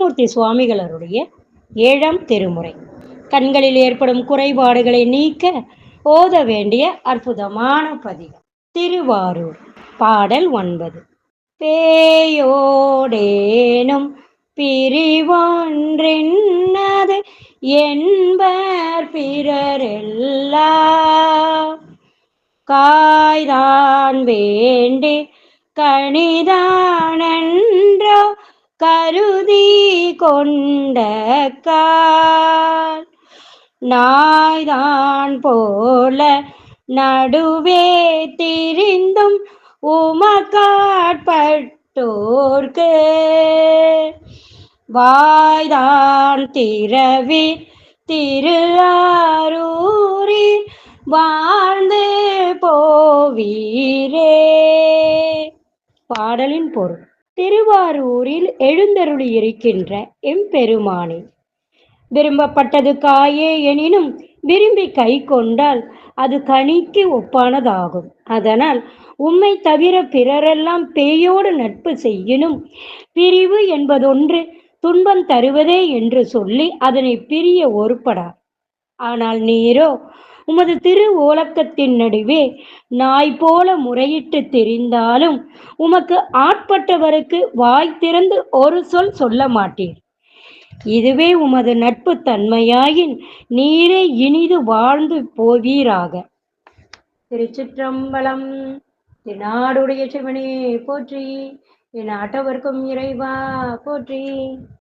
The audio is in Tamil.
சுந்தரமூர்த்தி சுவாமிகளருடைய 7ஆம் திருமுறை. கண்களில் ஏற்படும் குறைபாடுகளை நீக்க ஓத வேண்டிய அற்புதமான பதிகம். திருவாரூர். பாடல் 9. பேயோடேனும் பிரிவொன்றின்னது என்பர் பிறரெல்லாம் காய்தான் வேண்டி கனிதானன்றோ கருதி கொண்ட கால் நாய்தான் போல நடுவே திரிந்தும் உமக்காட்பட்டோர்க்கு வாய்தான் திரவி திரு ஆரூரில் வாழ்ந்து போவீரே. பாடலின் பொருள். திருவாரூரில் எழுந்தருளியிருக்கின்ற எம்பெருமானே, விரும்பப்பட்டது காயே எனினும் விரும்பி கை கொண்டால் அது கனிக்கு ஒப்பானதாகும். அதனால் உம்மை தவிர பிறரெல்லாம் பேயோடு நட்பு செய்யினும் பிரிவு என்பதொன்று துன்பம் தருவதே என்று சொல்லி அதனை பிரிய ஒருப்படார். ஆனால் நீரோ உமது திரு ஓலக்கத்தின் நடுவே நாய் போல முறையிட்டு திரிந்தாலும் உமக்கு ஆட்பட்டவருக்கு வாய் திறந்து ஒரு சொல் சொல்ல மாட்டீர். இதுவே உமது நட்பு தன்மையாயின் நீரே இனிது வாழ்ந்து போவீராக. திருச்சிற்றம்பலம். நாடுடைய சிவனே போற்றி, என் ஆட்டவர்க்கும் இறைவா போற்றி.